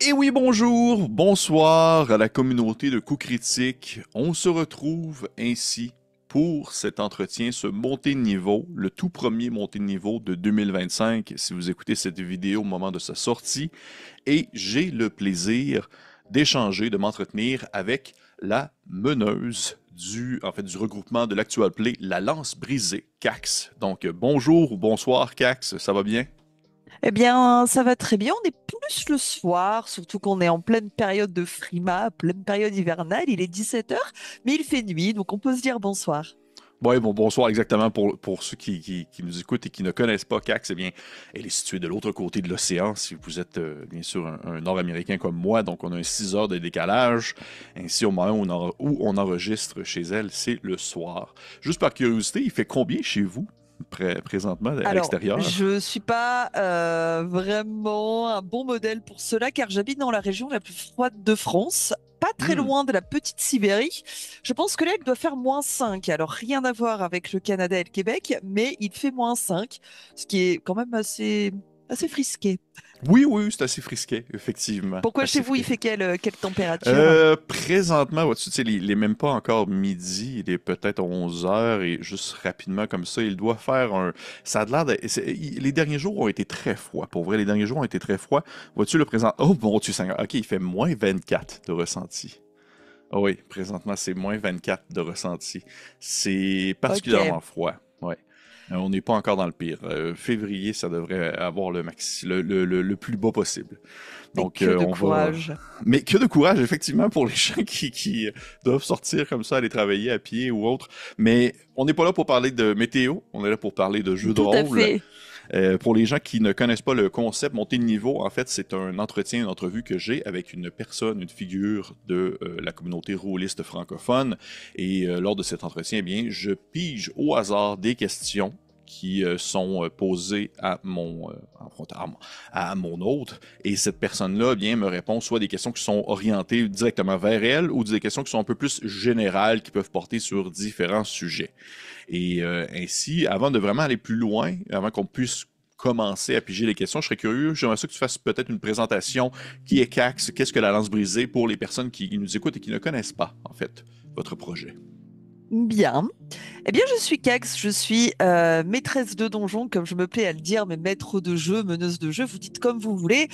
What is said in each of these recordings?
Et oui, bonjour, bonsoir à la communauté de coups critiques. On se retrouve ainsi pour cet entretien, ce montée de niveau, le tout premier montée de niveau de 2025, si vous écoutez cette vidéo au moment de sa sortie. Et j'ai le plaisir d'échanger, de m'entretenir avec la meneuse du regroupement de l'Actual Play, la Lance Brisée, Cax. Donc, bonjour ou bonsoir, Cax, ça va bien? Eh bien, ça va très bien. On est plus le soir, surtout qu'on est en pleine période de frima, pleine période hivernale. Il est 17 heures, mais il fait nuit, donc on peut se dire bonsoir. Oui, bon, bonsoir exactement pour ceux qui nous écoutent et qui ne connaissent pas CAC, c'est bien, elle est située de l'autre côté de l'océan, si vous êtes bien sûr un Nord-Américain comme moi, donc on a un 6 heures de décalage, ainsi au moment où on enregistre chez elle, c'est le soir. Juste par curiosité, il fait combien chez vous présentement à Alors, l'extérieur? je suis pas vraiment un bon modèle pour cela, car j'habite dans la région la plus froide de France, pas très Hmm. loin de la petite Sibérie. Je pense que là, il doit faire -5. Alors, rien à voir avec le Canada et le Québec, mais il fait -5, ce qui est quand même assez frisqué. Oui, oui, c'est assez frisqué, effectivement, Pourquoi chez assez vous, il fait frisqué. quelle température? Présentement, vois-tu sais, il est même pas encore midi, il est peut-être 11 heures et juste rapidement comme ça, il doit faire un... Ça a l'air de... Les derniers jours ont été très froids. Pour vrai, les derniers jours ont été très froids. Vois-tu le présent... Oh mon Dieu Seigneur, ok, il fait -24 de ressenti. Ah oui, présentement, c'est -24 de ressenti. C'est Ok. particulièrement froid, ouais. On n'est pas encore dans le pire. Février, ça devrait avoir le plus bas possible. Mais Donc, que de on va. courage. Mais que de courage, effectivement, pour les gens qui doivent sortir comme ça, aller travailler à pied ou autre. Mais on n'est pas là pour parler de météo, on est là pour parler de jeux de Tout à rôle. fait. Pour les gens qui ne connaissent pas le concept, monter de niveau, en fait, c'est un entretien, une entrevue que j'ai avec une personne, une figure de la communauté rôliste francophone. Et lors de cet entretien, eh bien, je pige au hasard des questions qui sont posées à mon hôte. Et cette personne-là, eh bien, me répond soit des questions qui sont orientées directement vers elle ou des questions qui sont un peu plus générales, qui peuvent porter sur différents sujets. Et ainsi, avant de vraiment aller plus loin, avant qu'on puisse commencer à piger les questions, je serais curieux, j'aimerais ça que tu fasses peut-être une présentation. Qui est CAX? Qu'est-ce que la lance brisée pour les personnes qui nous écoutent et qui ne connaissent pas, en fait, votre projet? Bien. Eh bien, je suis Cax, je suis maîtresse de donjon, comme je me plais à le dire, mais maître de jeu, meneuse de jeu, vous dites comme vous voulez,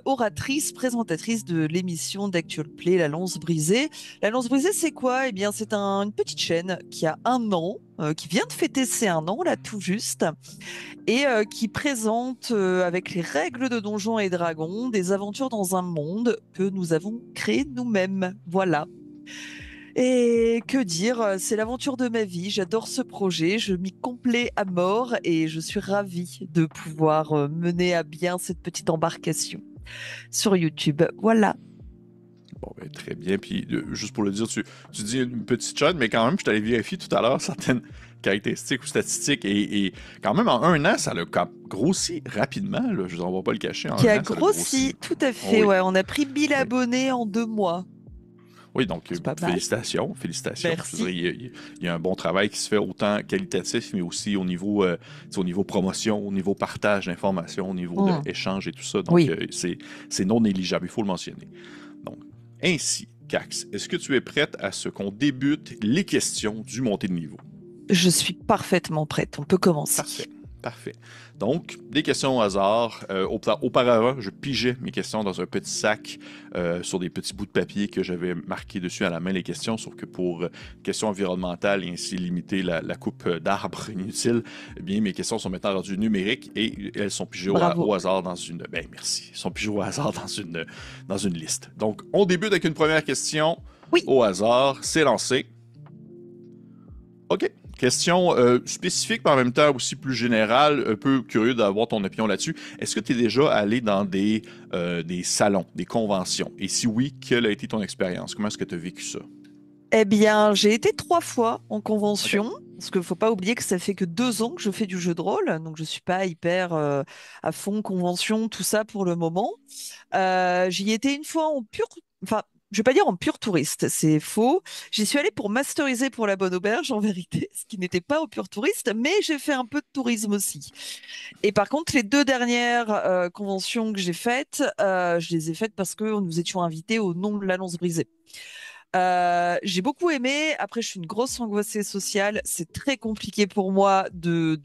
oratrice, présentatrice de l'émission d'Actual Play, La Lance Brisée. La Lance Brisée, c'est quoi? Eh bien, c'est une petite chaîne qui a 1 an, qui vient de fêter ses 1 an, là, tout juste, et qui présente, avec les règles de Donjons et Dragons, des aventures dans un monde que nous avons créé nous-mêmes. Voilà. Et que dire, c'est l'aventure de ma vie. J'adore ce projet, je m'y complais à mort et je suis ravie de pouvoir mener à bien cette petite embarcation sur YouTube. Voilà. Bon, ben, très bien. Puis, juste pour le dire, tu dis une petite chaîne, mais quand même, je t'allais vérifier tout à l'heure certaines caractéristiques ou statistiques. Et quand même, en 1 an, ça l'a grossi rapidement. Là, je ne vais pas le cacher. En Qui un a an, ça l'a grossi. grossi, tout à Oh fait. oui, Ouais, on a pris 1 000 oui. abonnés en 2 mois. Oui, donc C'est pas mal. félicitations, félicitations. Je veux Merci. dire, il y a un bon travail qui se fait autant qualitatif, mais aussi au niveau promotion, au niveau partage d'informations, au niveau de Hmm. échange et tout ça. Donc, Oui, c'est non négligeable, il faut le mentionner. Donc, ainsi, Cax, est-ce que tu es prête à ce qu'on débute les questions du montée de niveau? je suis parfaitement prête. On peut commencer. Parfait. Parfait. Donc, des questions au hasard. Auparavant, je pigeais mes questions dans un petit sac sur des petits bouts de papier que j'avais marqué dessus à la main les questions, sauf que pour questions environnementales et ainsi limiter la coupe d'arbres inutile, eh bien, mes questions sont maintenant rendues numériques et elles sont pigées Bravo. au hasard dans une... Ben, merci. Elles sont pigées au hasard dans une liste. Donc, on débute avec une première question Oui. au hasard. C'est lancé. OK. Question spécifique, mais en même temps aussi plus générale, un peu curieux d'avoir ton opinion là-dessus. Est-ce que tu es déjà allé dans des salons, des conventions? Et si oui, quelle a été ton expérience? Comment est-ce que tu as vécu ça? Eh bien, j'ai été 3 fois en OK. convention, parce qu'il ne faut pas oublier que ça fait que 2 ans que je fais du jeu de rôle, donc je suis pas hyper à fond convention, tout ça pour le moment. J'y étais une fois en pur, enfin je vais pas dire en pur touriste, c'est faux. J'y suis allée pour masteriser pour la Bonne Auberge, en vérité, ce qui n'était pas au pur touriste, mais j'ai fait un peu de tourisme aussi. Et par contre, les deux dernières conventions que j'ai faites, je les ai faites parce que nous étions invités au nom de la Lance Brisée. J'ai beaucoup aimé. Après, je suis une grosse angoissée sociale. C'est très compliqué pour moi de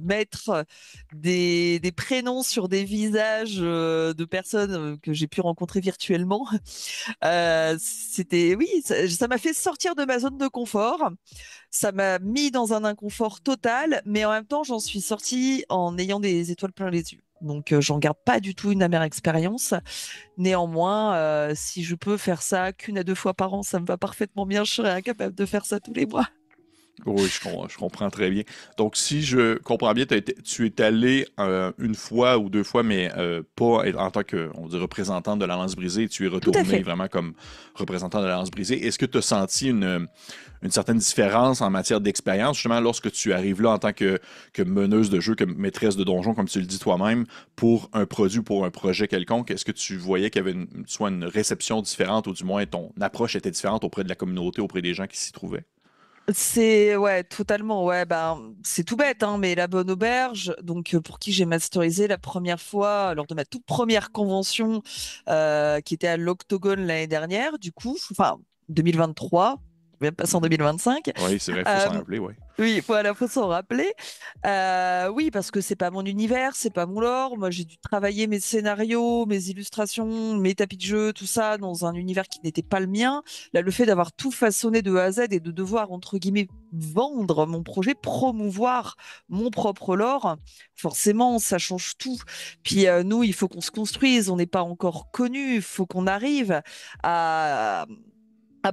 mettre des prénoms sur des visages de personnes que j'ai pu rencontrer virtuellement. Oui, ça m'a fait sortir de ma zone de confort. Ça m'a mis dans un inconfort total, mais en même temps, j'en suis sortie en ayant des étoiles plein les yeux. Donc, j'en garde pas du tout une amère expérience. Néanmoins, si je peux faire ça qu'une à deux fois par an, ça me va parfaitement bien. Je serais incapable de faire ça tous les mois. Oui, je comprends très bien. Donc, si je comprends bien, tu es allé une fois ou deux fois, mais pas en tant que, on dit, représentant de la Lance Brisée. Tu es Tout à retourné fait. vraiment comme représentant de la Lance Brisée. Est-ce que tu as senti une certaine différence en matière d'expérience, justement, lorsque tu arrives là en tant que meneuse de jeu, que maîtresse de donjon, comme tu le dis toi-même, pour un produit, pour un projet quelconque? Est-ce que tu voyais qu'il y avait soit une réception différente, ou du moins ton approche était différente auprès de la communauté, auprès des gens qui s'y trouvaient? Ouais, totalement, ouais, ben, c'est tout bête, hein, mais la Bonne Auberge, donc pour qui j'ai masterisé la première fois lors de ma toute première convention qui était à l'Octogone l'année dernière, du coup, enfin 2023, même pas en Mhm. 2025. Oui, c'est vrai, il faut s'en Euh, rappeler, oui. oui, voilà, faut s'en rappeler. Oui, parce que c'est pas mon univers, c'est pas mon lore. Moi, j'ai dû travailler mes scénarios, mes illustrations, mes tapis de jeu, tout ça dans un univers qui n'était pas le mien. Là, le fait d'avoir tout façonné de A à Z et de devoir, entre guillemets, vendre mon projet, promouvoir mon propre lore, forcément, ça change tout. Puis nous, il faut qu'on se construise. On n'est pas encore connus. Il faut qu'on arrive à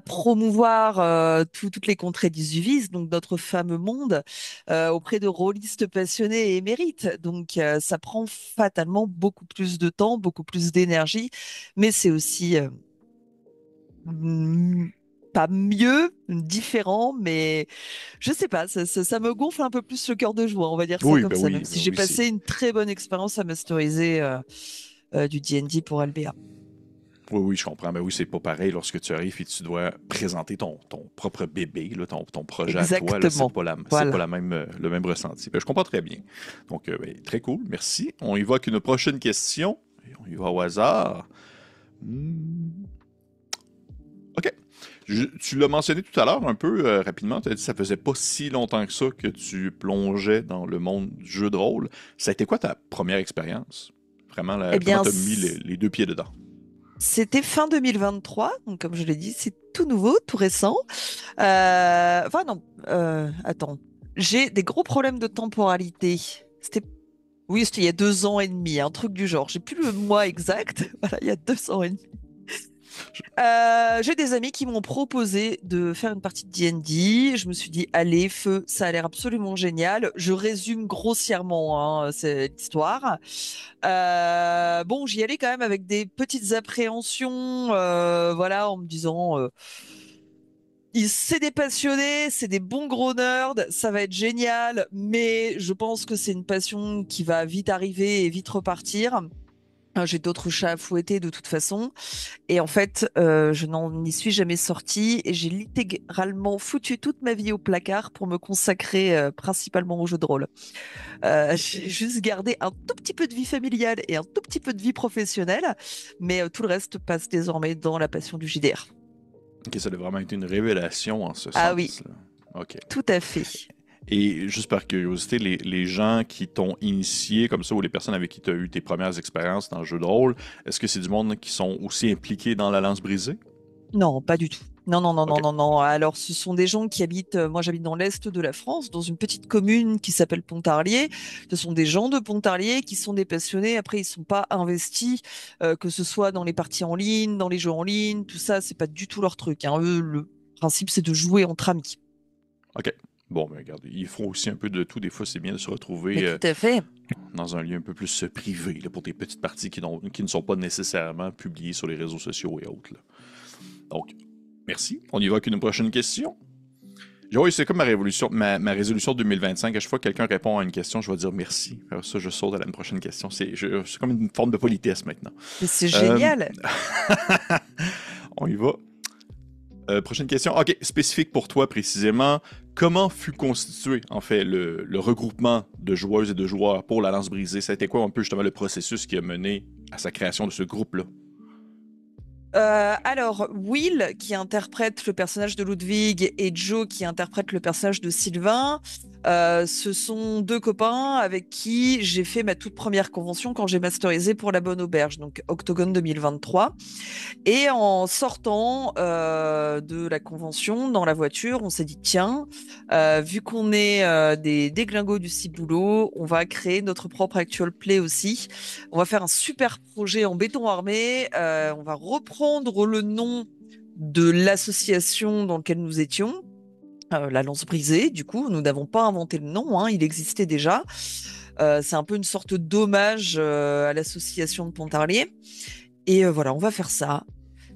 promouvoir toutes les contrées d'Isuvis, donc notre fameux monde, auprès de rôlistes passionnés et émérites. Donc, ça prend fatalement beaucoup plus de temps, beaucoup plus d'énergie, mais c'est aussi mm, pas mieux, différent, mais je sais pas, ça me gonfle un peu plus le cœur de joie, on va dire ça comme ça, même si Ben j'ai oui, c'est. passé une très bonne expérience à masteriser du D&D pour LBA. Oui, oui, je comprends. Mais oui, c'est pas pareil lorsque tu arrives et tu dois présenter ton propre bébé, là, ton projet à toi. Là, Exactement. c'est pas Voilà. la même, le même ressenti. Ben, je comprends très bien. Donc, ben, très cool. Merci. On y va avec une prochaine question. Et on y va au hasard. Hmm, OK. Tu l'as mentionné tout à l'heure un peu rapidement. Tu as dit que ça faisait pas si longtemps que ça que tu plongeais dans le monde du jeu de rôle. Ça a été quoi ta première expérience? Vraiment, Eh comment bien, tu as mis les deux pieds dedans? c'était fin 2023, donc comme je l'ai dit, c'est tout nouveau, tout récent. Enfin non, attends, j'ai des gros problèmes de temporalité. C'était, oui, c'était il y a 2 ans et demi, un truc du genre. J'ai plus le mois exact. Voilà, il y a 2 ans et demi. J'ai des amis qui m'ont proposé de faire une partie de D&D. Je me suis dit, allez, feu, ça a l'air absolument génial. Je résume grossièrement cette histoire. Bon, j'y allais quand même avec des petites appréhensions, voilà, en me disant, c'est des passionnés, c'est des bons gros nerds, ça va être génial, mais je pense que c'est une passion qui va vite arriver et vite repartir. J'ai d'autres chats à fouetter de toute façon. Et en fait, je n'en y suis jamais sortie et j'ai littéralement foutu toute ma vie au placard pour me consacrer principalement aux jeux de rôle. J'ai juste gardé un tout petit peu de vie familiale et un tout petit peu de vie professionnelle, mais tout le reste passe désormais dans la passion du JDR. Ok, ça a vraiment été une révélation en ce Ah oui, sens, là. Ok. tout à fait. Et juste par curiosité, les gens qui t'ont initié comme ça, ou les personnes avec qui tu as eu tes premières expériences dans le jeu de rôle, est-ce que c'est du monde qui sont aussi impliqués dans la lance brisée? Non, pas du tout. Non, non, non, non, Ok. non, non. Alors, ce sont des gens qui habitent, moi j'habite dans l'Est de la France, dans une petite commune qui s'appelle Pontarlier. Ce sont des gens de Pontarlier qui sont des passionnés. Après, ils sont pas investis, que ce soit dans les parties en ligne, dans les jeux en ligne, tout ça, c'est pas du tout leur truc, hein. Eux, le principe, c'est de jouer entre amis. Ok. Bon, ben regarde, ils font aussi un peu de tout. Des fois, c'est bien de se Mais retrouver tout à fait. dans un lieu un peu plus privé là, pour des petites parties qui ne sont pas nécessairement publiées sur les réseaux sociaux et autres, là. Donc, merci. On y va avec une prochaine question. Oui, c'est comme ma résolution 2025. À chaque fois que quelqu'un répond à une question, je vais dire merci. Alors ça, je saute à la prochaine question. C'est comme une forme de politesse maintenant. Mais c'est Euh, génial. On y va. Prochaine question. OK, spécifique pour toi précisément. Comment fut constitué, en fait, le regroupement de joueuses et de joueurs pour la lance brisée? Ça a été quoi un peu justement le processus qui a mené à sa création de ce groupe-là? Alors, Will, qui interprète le personnage de Ludwig, et Joe, qui interprète le personnage de Sylvain, ce sont deux copains avec qui j'ai fait ma toute première convention quand j'ai masterisé pour La Bonne Auberge, donc Octogone 2023. Et en sortant de la convention, dans la voiture, on s'est dit, tiens, vu qu'on est des déglingos du ciboulot, on va créer notre propre actual play aussi. On va faire un super projet en béton armé. On va reprendre le nom de l'association dans laquelle nous étions. La Lance Brisée, du coup, nous n'avons pas inventé le nom, hein, il existait déjà. C'est un peu une sorte d'hommage à l'association de Pontarlier. Et voilà, on va faire ça.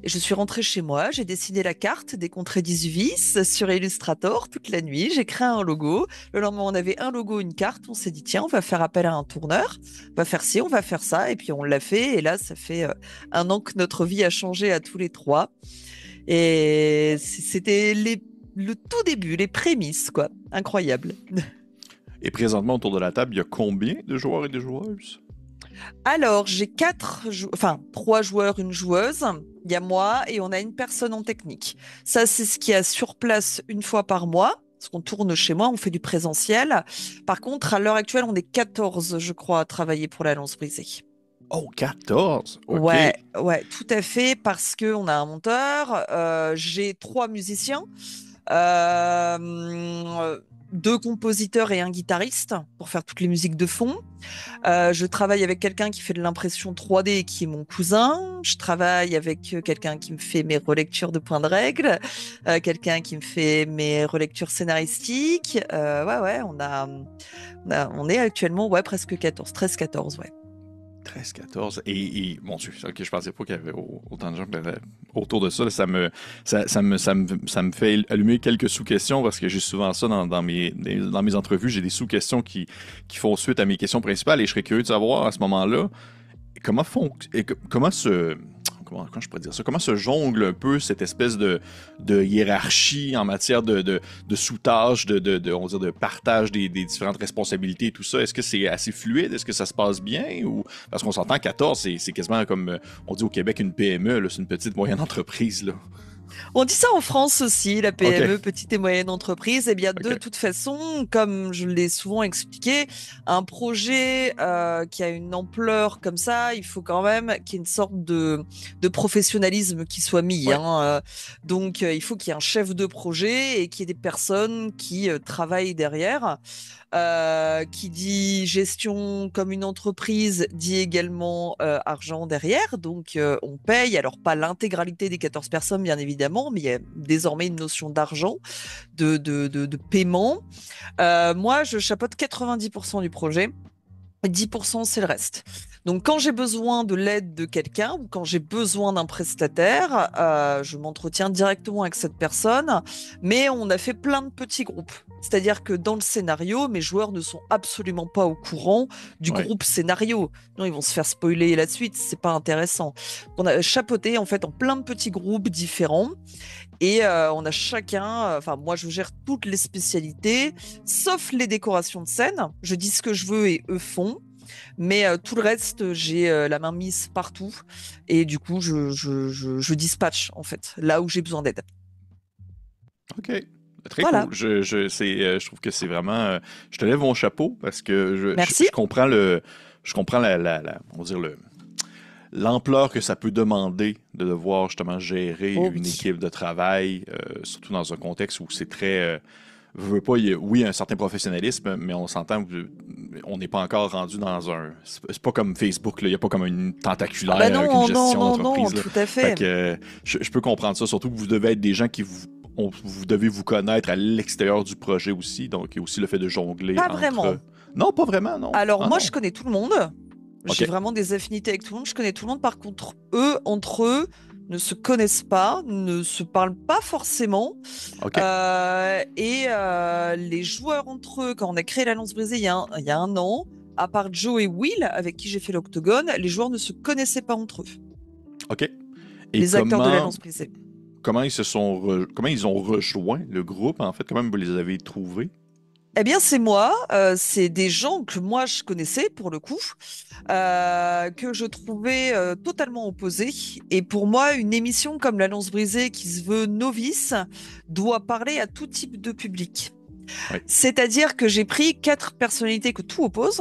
Et je suis rentrée chez moi, j'ai dessiné la carte des contrées 18 sur Illustrator toute la nuit, j'ai créé un logo. Le lendemain, on avait un logo, une carte, on s'est dit, tiens, on va faire appel à un tourneur, on va faire ci, on va faire ça, et puis on l'a fait. Et là, ça fait 1 an que notre vie a changé à tous les trois. Et c'était le tout début, les prémices, quoi. Incroyable. Et présentement, autour de la table, il y a combien de joueurs et de joueuses? Alors, j'ai enfin, 3 joueurs, une joueuse. Il y a moi et on a une personne en technique. Ça, c'est ce qu'il y a sur place une fois par mois. Parce qu'on tourne chez moi, on fait du présentiel. Par contre, à l'heure actuelle, on est 14, je crois, à travailler pour la Lance Brisée. Oh, 14! OK. Ouais, ouais, tout à fait, parce que on a un monteur, j'ai 3 musiciens, euh, 2 compositeurs et un guitariste pour faire toutes les musiques de fond. Je travaille avec quelqu'un qui fait de l'impression 3D, qui est mon cousin. Je travaille avec quelqu'un qui me fait mes relectures de points de règle, quelqu'un qui me fait mes relectures scénaristiques. Ouais, ouais, on est actuellement ouais, presque 14, 13-14, ouais. 13, 14. Mon Dieu, ok, je pensais pas qu'il y avait autant de gens autour de ça. Là, ça me fait allumer quelques sous-questions parce que j'ai souvent ça dans mes entrevues. J'ai des sous-questions qui font suite à mes questions principales et je serais curieux de savoir à ce moment-là comment je pourrais dire ça? Comment se jongle un peu cette espèce de hiérarchie en matière de sous-tâches, on va dire, de partage des différentes responsabilités et tout ça? Est-ce que c'est assez fluide? Est-ce que ça se passe bien? Parce qu'on s'entend 14, c'est quasiment comme on dit au Québec une PME, là, c'est une petite moyenne entreprise, là. On dit ça en France aussi, la OK. PME, petite et moyenne entreprise. Eh bien, de OK. toute façon, comme je l'ai souvent expliqué, un projet qui a une ampleur comme ça, il faut quand même qu'il y ait une sorte de professionnalisme qui soit mis, Ouais. hein. Donc, il faut qu'il y ait un chef de projet et qu'il y ait des personnes qui travaillent derrière. Qui dit gestion comme une entreprise dit également argent derrière. Donc, on paye, alors pas l'intégralité des 14 personnes, bien évidemment, mais il y a désormais une notion d'argent, de paiement. Moi, je chapeaute 90% du projet. 10%, c'est le reste. Donc, quand j'ai besoin de l'aide de quelqu'un ou quand j'ai besoin d'un prestataire, je m'entretiens directement avec cette personne, mais on a fait plein de petits groupes. C'est-à-dire que dans le scénario, mes joueurs ne sont absolument pas au courant du Ouais. groupe scénario. Non, ils vont se faire spoiler la suite, c'est pas intéressant. On a chapeauté en fait en plein de petits groupes différents et on a chacun, enfin moi je gère toutes les spécialités, sauf les décorations de scène. Je dis ce que je veux et eux font. Mais tout le reste, j'ai la main mise partout. Et du coup, je dispatche, en fait, là où j'ai besoin d'aide. OK. Très Voilà. cool. Je trouve que c'est vraiment. Je te lève mon chapeau parce que Merci. je comprends je comprends on va dire l'ampleur que ça peut demander de devoir justement gérer Oh une oui. équipe de travail, surtout dans un contexte où c'est très. Veux pas, oui, un certain professionnalisme, mais on s'entend, on n'est pas encore rendu dans un. C'est pas comme Facebook, là, il n'y a pas comme une Ah bah tentaculaire avec une non, non, gestion non, non, d'entreprise, là. tout à Fait fait. que je peux comprendre ça, surtout que vous devez être des gens vous devez vous connaître à l'extérieur du projet aussi, donc il y a aussi le fait de jongler Pas entre. vraiment. Non, pas vraiment, non. Alors Ah moi, non. je connais tout le monde. J'ai OK. vraiment des affinités avec tout le monde. Je connais tout le monde. Par contre, eux, entre eux, ne se connaissent pas, ne se parlent pas forcément. OK. Et les joueurs entre eux, quand on a créé l'Alliance Brisée il y a 1 an, à part Joe et Will, avec qui j'ai fait l'Octogone, les joueurs ne se connaissaient pas entre eux. OK. Et les acteurs de l'Alliance brisée. comment ils ont rejoint le groupe, en fait? Comment vous les avez trouvés? Eh bien, c'est moi, c'est des gens que moi je connaissais pour le coup, que je trouvais totalement opposés. Et pour moi, une émission comme l'Alliance brisée, qui se veut novice, doit parler à tout type de public. Oui. C'est-à-dire que j'ai pris 4 personnalités que tout oppose,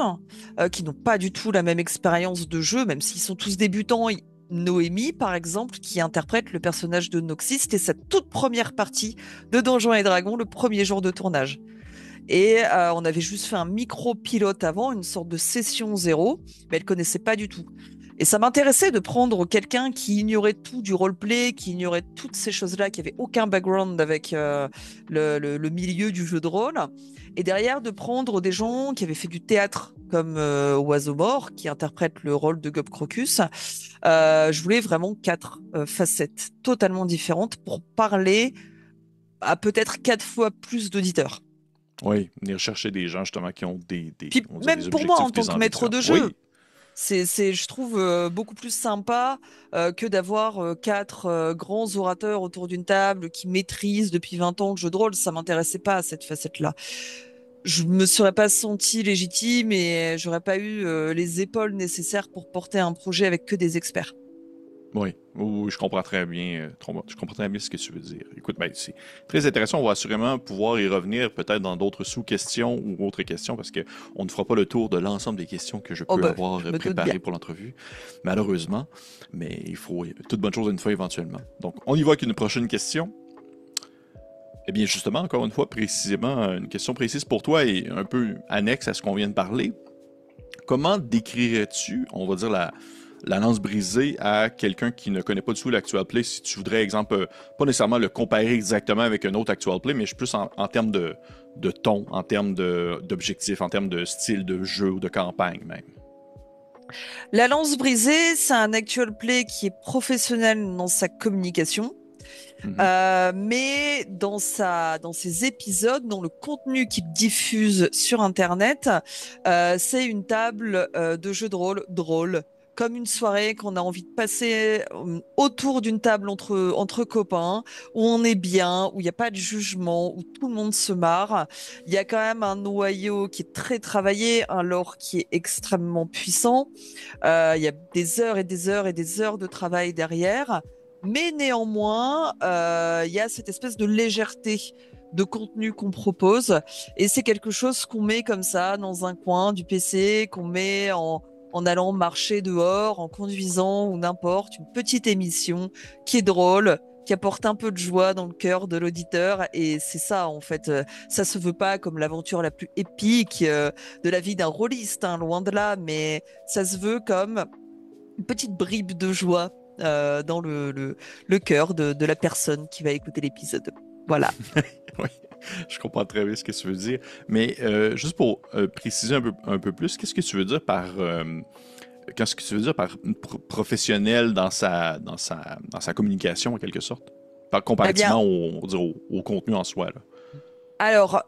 qui n'ont pas du tout la même expérience de jeu, même s'ils sont tous débutants. Noémie, par exemple, qui interprète le personnage de Noxys, c'était sa toute première partie de Donjons et Dragons, le premier jour de tournage. Et on avait juste fait un micro-pilote avant, une sorte de session zéro, mais elle connaissait pas du tout. Et ça m'intéressait de prendre quelqu'un qui ignorait tout du roleplay, qui ignorait toutes ces choses-là, qui avait aucun background avec le milieu du jeu de rôle. Et derrière, de prendre des gens qui avaient fait du théâtre, comme Oiseau Mort, qui interprète le rôle de Gob Crocus. Je voulais vraiment 4 facettes totalement différentes pour parler à peut-être 4 fois plus d'auditeurs. Oui, venir chercher des gens justement qui ont Puis on va dire des même pour moi, objectifs, en tant des que maître ambitions. de jeu, Oui, je trouve beaucoup plus sympa que d'avoir 4 grands orateurs autour d'une table qui maîtrisent depuis 20 ans le jeu de rôle. Ça m'intéressait pas, cette facette-là. Je me serais pas sentie légitime et j'aurais pas eu les épaules nécessaires pour porter un projet avec que des experts. oui, oui, je comprends très bien, je comprends très bien ce que tu veux dire. Écoute, ben, c'est très intéressant. On va assurément pouvoir y revenir peut-être dans d'autres sous-questions ou autres questions parce que on ne fera pas le tour de l'ensemble des questions que je Oh peux bah, je avoir me doute bien. préparées pour l'entrevue, malheureusement. Mais il faut toute bonne chose à une fois éventuellement. Donc, on y va avec une prochaine question. Eh bien, justement, encore une fois, précisément, une question précise pour toi et un peu annexe à ce qu'on vient de parler. Comment décrirais-tu, on va dire, la lance brisée à quelqu'un qui ne connaît pas du tout l'actual play, si tu voudrais, exemple, pas nécessairement le comparer exactement avec un autre actual play, mais plus en termes de ton, en termes d'objectif, en termes de style de jeu ou de campagne même. La lance brisée, c'est un actual play qui est professionnel dans sa communication. Mhm. Mais dans ses épisodes, dans le contenu qu'il diffuse sur Internet, c'est une table de jeu de rôle drôle, comme une soirée qu'on a envie de passer autour d'une table entre copains, où on est bien, où il n'y a pas de jugement, où tout le monde se marre. Il y a quand même un noyau qui est très travaillé, un lore qui est extrêmement puissant. Il y a des heures et des heures et des heures de travail derrière. Mais néanmoins, il y a cette espèce de légèreté de contenu qu'on propose. Et c'est quelque chose qu'on met comme ça dans un coin du PC, qu'on met en allant marcher dehors, en conduisant ou n'importe, une petite émission qui est drôle, qui apporte un peu de joie dans le cœur de l'auditeur. Et c'est ça, en fait. Ça se veut pas comme l'aventure la plus épique de la vie d'un rôliste, hein, loin de là, mais ça se veut comme une petite bribe de joie dans le cœur de la personne qui va écouter l'épisode. Voilà. Oui, je comprends très bien ce que tu veux dire. Mais juste pour préciser un peu plus, qu'est-ce que tu veux dire par qu'est-ce que tu veux dire par professionnel dans sa communication en quelque sorte? Par Eh bien, comparativement au, on va dire au contenu en soi, là. alors,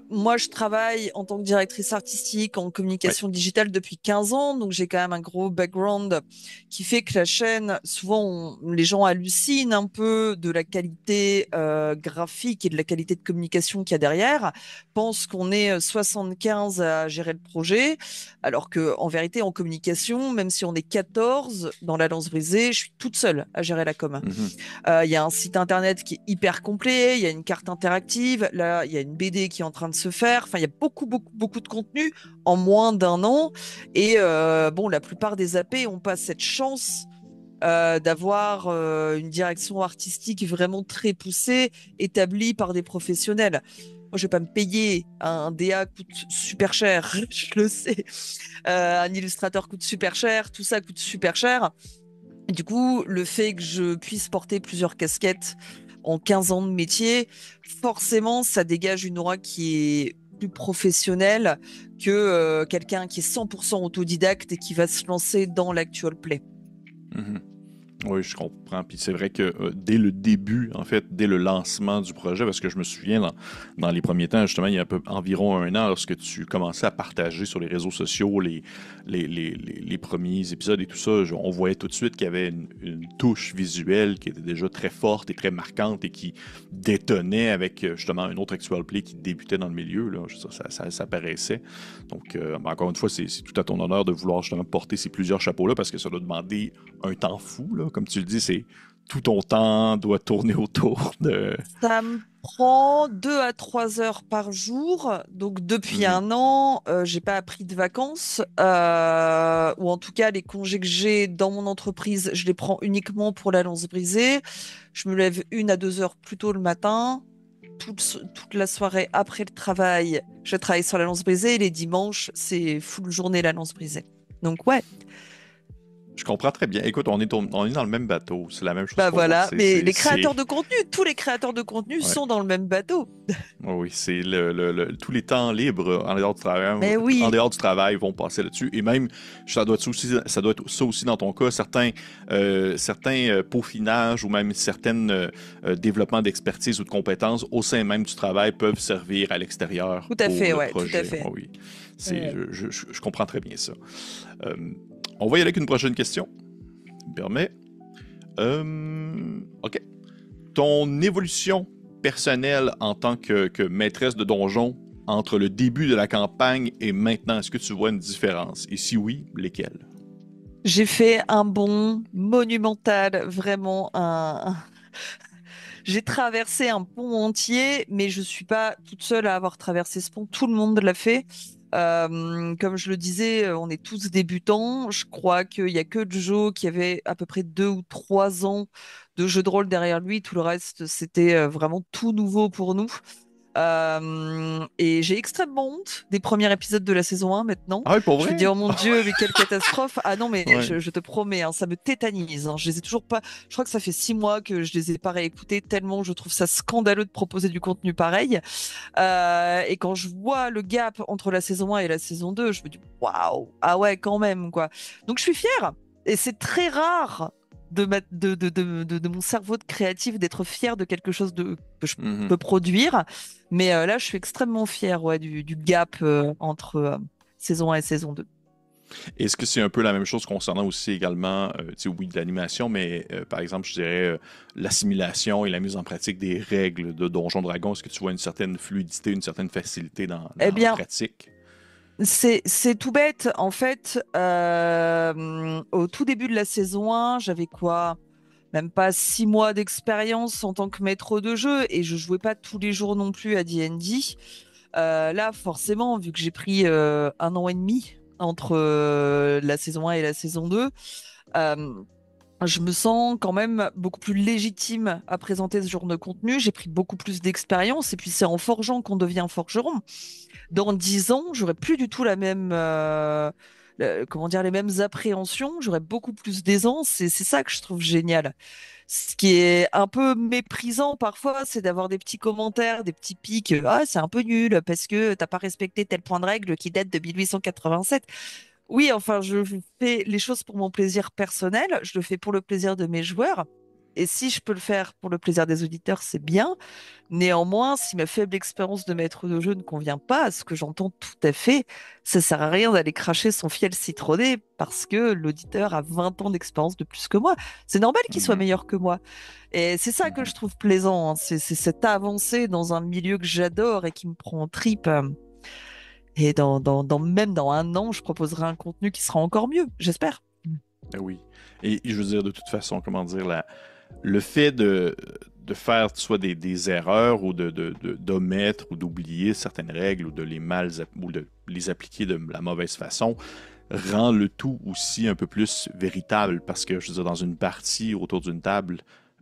moi, je travaille en tant que directrice artistique en Oui. communication digitale depuis 15 ans, donc j'ai quand même un gros background qui fait que la chaîne, souvent, les gens hallucinent un peu de la qualité graphique et de la qualité de communication qu'il y a derrière, pensent qu'on est 75 à gérer le projet, alors que en vérité, en communication, même si on est 14 dans la lance brisée, je suis toute seule à gérer la com. Mhm. Il y a un site internet qui est hyper complet, il y a une carte interactive, là, il y a une BD qui est en train de se faire. Enfin, il y a beaucoup, beaucoup, beaucoup de contenu en moins d'un an. Et bon, la plupart des AP n'ont pas cette chance d'avoir une direction artistique vraiment très poussée, établie par des professionnels. Moi, je vais pas me payer. Un DA coûte super cher, je le sais. Un illustrateur coûte super cher, tout ça coûte super cher. Du coup, le fait que je puisse porter plusieurs casquettes en 15 ans de métier, forcément, ça dégage une aura qui est plus professionnelle que quelqu'un qui est 100% autodidacte et qui va se lancer dans l'actual play. Mhm. Oui, je comprends. Puis c'est vrai que dès le début, en fait, dès le lancement du projet, parce que je me souviens dans les premiers temps, justement, il y a environ un an, lorsque tu commençais à partager sur les réseaux sociaux les premiers épisodes et tout ça, on voyait tout de suite qu'il y avait une touche visuelle qui était déjà très forte et très marquante et qui détonnait avec justement un autre actual play qui débutait dans le milieu. Là. Ça paraissait. Donc, encore une fois, c'est tout à ton honneur de vouloir justement porter ces plusieurs chapeaux-là parce que ça doit demander un temps fou, là. Comme tu le dis, c'est tout ton temps doit tourner autour de... Ça me prend 2 à 3 heures par jour. Donc depuis Mhm. un an, j'ai pas pris de vacances, ou en tout cas les congés que j'ai dans mon entreprise, je les prends uniquement pour la lance brisée. Je me lève 1 à 2 heures plus tôt le matin. Toute la soirée après le travail, je travaille sur la lance brisée. Et les dimanches, c'est full journée la lance brisée. Donc ouais. Je comprends très bien. Écoute, on est dans le même bateau. C'est la même chose Bah pour moi. voilà, mais les créateurs de contenu, tous les créateurs de contenu Ouais. sont dans le même bateau. Oui, c'est tous les temps libres en dehors du travail, Mais en oui, dehors du travail vont passer là-dessus. Et même, ça doit être ça aussi dans ton cas, certains peaufinages ou même certains développements d'expertise ou de compétences au sein même du travail peuvent servir à l'extérieur tout à pour fait, le ouais, tout à projet. fait. Oh oui, Mm. je comprends très bien ça. Euh, on va y aller avec une prochaine question. Me permet. OK. Ton évolution personnelle en tant que maîtresse de donjon entre le début de la campagne et maintenant, est-ce que tu vois une différence? Et si oui, lesquelles? J'ai fait un bond monumental, vraiment J'ai traversé un pont entier, mais je suis pas toute seule à avoir traversé ce pont. Tout le monde l'a fait. Comme je le disais, on est tous débutants. Je crois qu'il y a que Joe qui avait à peu près 2 ou 3 ans de jeu de rôle derrière lui. Tout le reste, c'était vraiment tout nouveau pour nous. Et j'ai extrêmement honte des premiers épisodes de la saison 1 maintenant. Ah oui, pour Je me dis, vrai? oh mon Dieu, mais quelle catastrophe. Ah non, mais Ouais. je te promets, hein, ça me tétanise. Hein. Je les ai toujours pas. Je crois que ça fait 6 mois que je les ai pas réécoutés tellement je trouve ça scandaleux de proposer du contenu pareil. Et quand je vois le gap entre la saison 1 et la saison 2, je me dis, waouh, ah ouais, quand même, quoi. Donc je suis fière. Et c'est très rare de mon cerveau de créatif d'être fier de quelque chose que je Mhm. peux produire. Mais là, je suis extrêmement fière, ouais, du gap entre saison 1 et saison 2. Est-ce que c'est un peu la même chose concernant aussi également, tu sais, oui, de l'animation, mais par exemple, je dirais l'assimilation et la mise en pratique des règles de Donjon Dragon, est-ce que tu vois une certaine fluidité, une certaine facilité Eh dans la bien, pratique? c'est tout bête. En fait, au tout début de la saison 1, j'avais quoi? Même pas 6 mois d'expérience en tant que maître de jeu et je jouais pas tous les jours non plus à D&D. Là, forcément, vu que j'ai pris 1 an et demi entre la saison 1 et la saison 2, euh, je me sens quand même beaucoup plus légitime à présenter ce genre de contenu. J'ai pris beaucoup plus d'expérience et puis c'est en forgeant qu'on devient forgeron. Dans 10 ans, j'aurais plus du tout la même, comment dire, les mêmes appréhensions. J'aurais beaucoup plus d'aisance et c'est ça que je trouve génial. Ce qui est un peu méprisant parfois, c'est d'avoir des petits commentaires, des petits pics. Ah, c'est un peu nul parce que t'as pas respecté tel point de règle qui date de 1887. Oui, enfin, je fais les choses pour mon plaisir personnel. Je le fais pour le plaisir de mes joueurs. Et si je peux le faire pour le plaisir des auditeurs, c'est bien. Néanmoins, si ma faible expérience de maître de jeu ne convient pas à ce que j'entends tout à fait, ça sert à rien d'aller cracher son fiel citronné parce que l'auditeur a 20 ans d'expérience de plus que moi. C'est normal qu'il soit Mhm. meilleur que moi. Et c'est ça que Mhm. je trouve plaisant, hein. C'est cette avancée dans un milieu que j'adore et qui me prend en tripe. Et même dans un an, je proposerai un contenu qui sera encore mieux, j'espère. Ben oui. Et je veux dire, de toute façon, comment dire, le fait de faire soit des erreurs ou d'omettre ou d'oublier certaines règles ou de ou de les appliquer de la mauvaise façon rend le tout aussi un peu plus véritable parce que, je veux dire, dans une partie autour d'une table,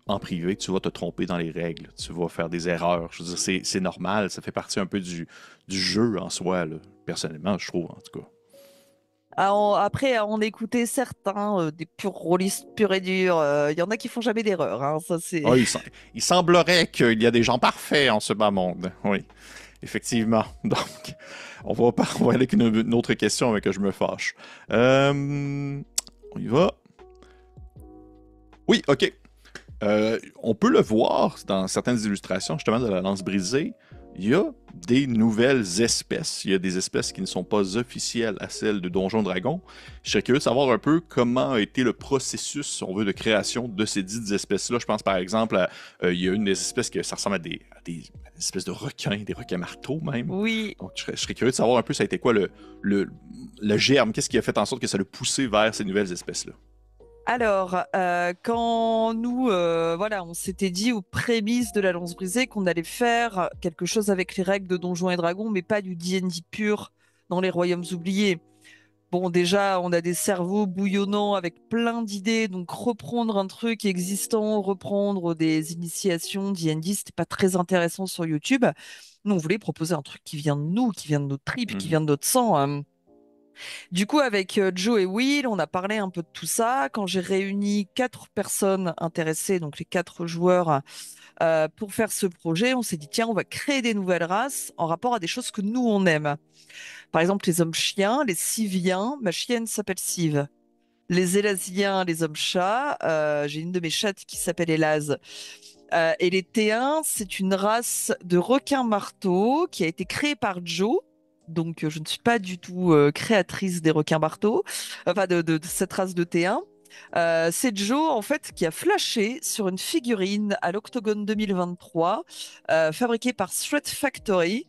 en privé, tu vas te tromper dans les règles, tu vas faire des erreurs. Je veux dire, c'est normal, ça fait partie un peu du jeu en soi, là. Personnellement, je trouve, en tout cas. Après, à en écouter certains, des purs rôlistes purs et durs, il y en a qui font jamais d'erreur, hein, ça c'est. Ah, il semblerait qu'il y a des gens parfaits en ce bas monde. Oui, effectivement. Donc, on va aller avec une autre question avec que je me fâche. On y va. Oui, ok. On peut le voir dans certaines illustrations justement de la lance brisée. Il y a des nouvelles espèces. Il y a des espèces qui ne sont pas officielles à celles de Donjon Dragon. Je serais curieux de savoir un peu comment a été le processus, si on veut, de création de ces dites espèces-là. Je pense par exemple à, il y a une des espèces que ça ressemble à des espèces de requins, des requins marteaux même. Oui, Donc je serais curieux de savoir un peu ça a été quoi le, le germe, qu'est-ce qui a fait en sorte que ça l'a poussé vers ces nouvelles espèces-là. alors, quand nous, voilà, on s'était dit aux prémices de la Lance Brisée qu'on allait faire quelque chose avec les règles de Donjons et Dragons, mais pas du D&D pur dans les Royaumes oubliés. Bon, déjà, on a des cerveaux bouillonnants avec plein d'idées, donc reprendre un truc existant, reprendre des initiations D&D, c'était pas très intéressant sur YouTube. Nous, on voulait proposer un truc qui vient de nous, qui vient de nos tripes, qui Mhm. vient de notre sang. Du coup, avec Joe et Will, on a parlé un peu de tout ça. Quand j'ai réuni 4 personnes intéressées, donc les 4 joueurs, pour faire ce projet, on s'est dit, tiens, on va créer des nouvelles races en rapport à des choses que nous, on aime. Par exemple, les hommes chiens, les Civiens. Ma chienne s'appelle Cive. Les Élasiens, les hommes chats. J'ai une de mes chattes qui s'appelle Élase. Et les Théens, c'est une race de requins marteaux qui a été créée par Joe. Donc, je ne suis pas du tout créatrice des requins marteaux, enfin de cette race de Théens. C'est Joe, en fait, qui a flashé sur une figurine à l'Octogone 2023, fabriquée par Threat Factory,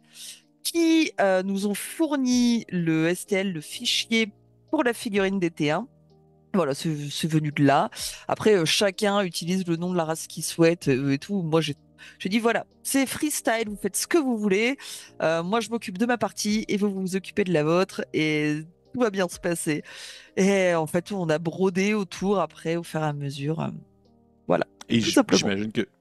qui nous ont fourni le STL, le fichier pour la figurine des T1. Voilà, c'est venu de là. Après, chacun utilise le nom de la race qu'il souhaite et tout. Moi, j'ai dit, voilà, c'est freestyle, vous faites ce que vous voulez. Moi, je m'occupe de ma partie et vous vous occupez de la vôtre et tout va bien se passer. Et en fait, on a brodé autour après, au fur et à mesure. Voilà, Et tout simplement.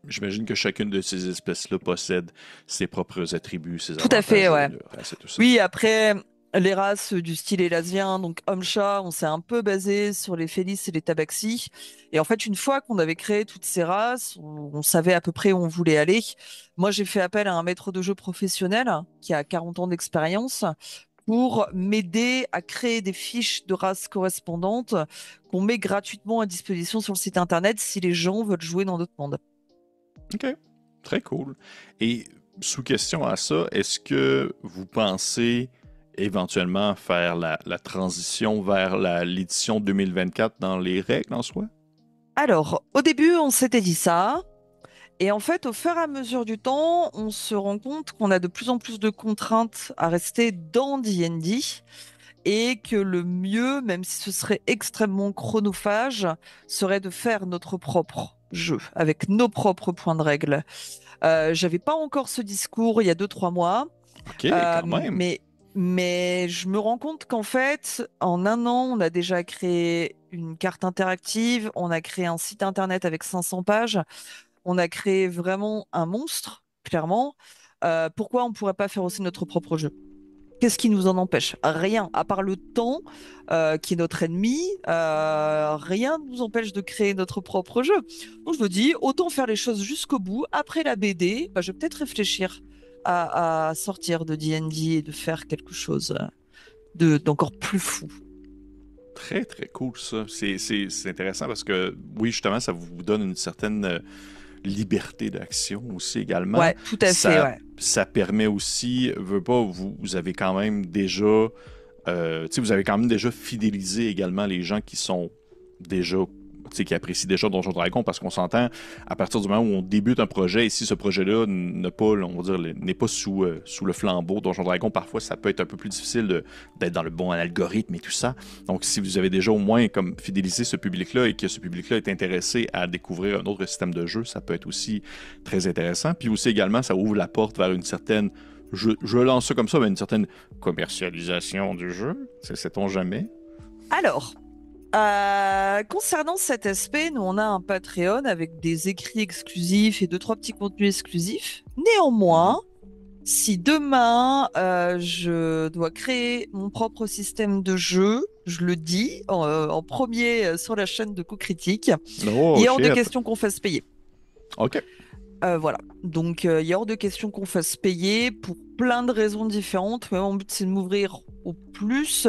j'imagine que chacune de ces espèces-là possède ses propres attributs, ses Tout à fait, avantages ouais. de race et tout ça. Oui, après, les races du style élasien, donc homme-chat, on s'est un peu basé sur les Félis et les Tabaxi. Et en fait, une fois qu'on avait créé toutes ces races, on savait à peu près où on voulait aller. Moi, j'ai fait appel à un maître de jeu professionnel qui a 40 ans d'expérience pour m'aider à créer des fiches de races correspondantes qu'on met gratuitement à disposition sur le site internet si les gens veulent jouer dans notre monde. OK. Très cool. Et sous question à ça, est-ce que vous pensez éventuellement faire la transition vers l'édition 2024 dans les règles en soi? Alors, au début, on s'était dit ça. Et en fait, au fur et à mesure du temps, on se rend compte qu'on a de plus en plus de contraintes à rester dans D&D et que le mieux, même si ce serait extrêmement chronophage, serait de faire notre propre jeu avec nos propres points de règle. J'avais pas encore ce discours il y a 2, 3 mois, OK, euh, quand même. mais mais je me rends compte qu'en fait, en un an, on a déjà créé une carte interactive, on a créé un site internet avec 500 pages. On a créé vraiment un monstre, clairement. Pourquoi on ne pourrait pas faire aussi notre propre jeu? Qu'est-ce qui nous en empêche? Rien, à part le temps qui est notre ennemi, rien ne nous empêche de créer notre propre jeu. Donc je me dis, autant faire les choses jusqu'au bout. Après la BD, bah, je vais peut-être réfléchir à sortir de D&D et de faire quelque chose d'encore plus fou. Très, très cool, ça. C'est intéressant parce que, oui, justement, ça vous donne une certaine liberté d'action aussi également. Ouais, tout à fait, ouais. Ça permet aussi, veut pas, vous avez quand même déjà, tu sais, vous avez quand même déjà fidélisé également les gens qui sont déjà, tu sais, qui apprécient déjà Donjon Dragon parce qu'on s'entend à partir du moment où on débute un projet et si ce projet-là n'a pas, on va dire, n'est pas sous le flambeau Donjon Dragon, parfois ça peut être un peu plus difficile d'être dans le bon algorithme et tout ça. Donc si vous avez déjà au moins comme fidélisé ce public-là et que ce public-là est intéressé à découvrir un autre système de jeu, ça peut être aussi très intéressant. Puis aussi également, ça ouvre la porte vers une certaine je lance ça comme ça, mais une certaine commercialisation du jeu, sait-on jamais. Alors, concernant cet aspect, nous on a un Patreon avec des écrits exclusifs et 2, 3 petits contenus exclusifs. Mhm. Néanmoins, si demain je dois créer mon propre système de jeu, je le dis en premier sur la chaîne de Coup Critique, il Oh est hors de shit. question qu'on fasse payer. OK. Voilà. Donc, il est hors de question qu'on fasse payer pour plein de raisons différentes. Mais mon but, c'est de m'ouvrir au plus.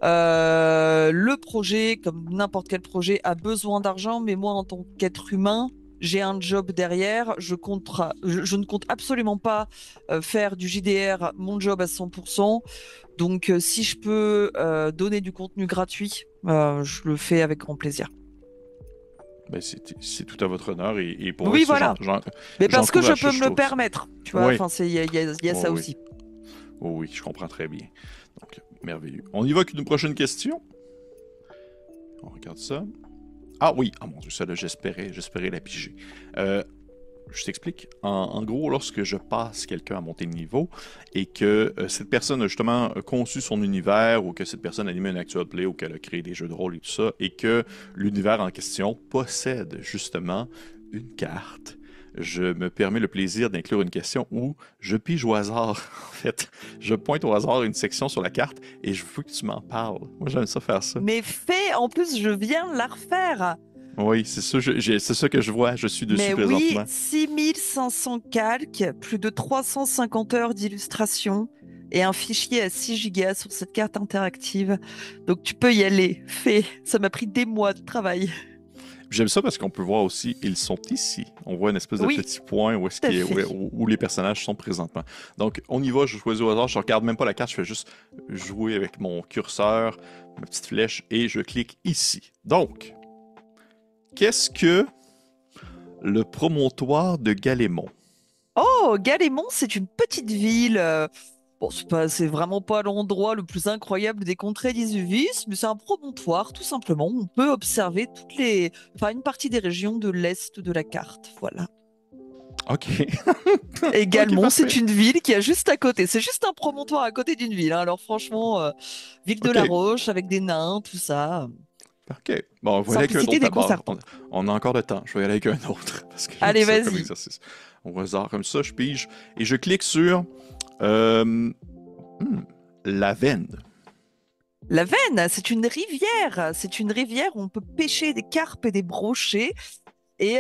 Le projet, comme n'importe quel projet, a besoin d'argent, mais moi, en tant qu'être humain, j'ai un job derrière. Je ne compte absolument pas faire du JDR mon job à 100%. Donc, si je peux donner du contenu gratuit, je le fais avec grand plaisir. Ben, c'est tout à votre honneur et pour vrai, Oui, voilà. Mais parce que je j'encourage ça, peux me je le trouve ça. permettre, tu vois. Oui, Enfin, il y a oh, ça oui, aussi. oh, oui, je comprends très bien. Donc, merveilleux. On y va avec une prochaine question. On regarde ça. Ah oui, ah mon Dieu, ça là, j'espérais la piger. Euh, je t'explique. En gros, lorsque je passe quelqu'un à monter de niveau et que cette personne a justement conçu son univers ou que cette personne a animé un actual play ou qu'elle a créé des jeux de rôle et tout ça et que l'univers en question possède justement une carte, je me permets le plaisir d'inclure une question où je pige au hasard. En fait, je pointe au hasard une section sur la carte et je veux que tu m'en parles. Moi, j'aime ça faire ça. Mais fait, en plus, je viens de la refaire. Oui, c'est ça, c'est ça que je vois. Je suis dessus Mais oui, présentement. 6500 calques, plus de 350 heures d'illustration et un fichier à 6 gigas sur cette carte interactive. Donc tu peux y aller. Fais. Ça m'a pris des mois de travail. J'aime ça parce qu'on peut voir aussi, ils sont ici. On voit une espèce de Oui, petit point où, est-ce tout à qu'il est- fait. où les personnages sont présentement. Donc, on y va, je choisis au hasard, je regarde même pas la carte, je fais juste jouer avec mon curseur, ma petite flèche, et je clique ici. Donc, qu'est-ce que le promontoire de Galémon? Oh, Galémon, c'est une petite ville. Bon, c'est vraiment pas l'endroit le plus incroyable des contrées d'Isuvis, mais c'est un promontoire, tout simplement. On peut observer enfin, une partie des régions de l'est de la carte. Voilà. Ok. Ok, Également, c'est parfait. une ville qui est juste à côté. C'est juste un promontoire à côté d'une ville, hein. Alors franchement, ville de Ok. la Roche avec des nains, tout ça. Ok. Bon, on va aller avec un Simplicité autre d'abord. déconcertante. On a encore de temps. Je vais y aller avec un autre parce que j'aime Allez, ça comme vas-y. exercice. Au hasard, comme ça, je pige et je clique sur euh, la veine. La Veine, c'est une rivière. C'est une rivière où on peut pêcher des carpes et des brochets. Et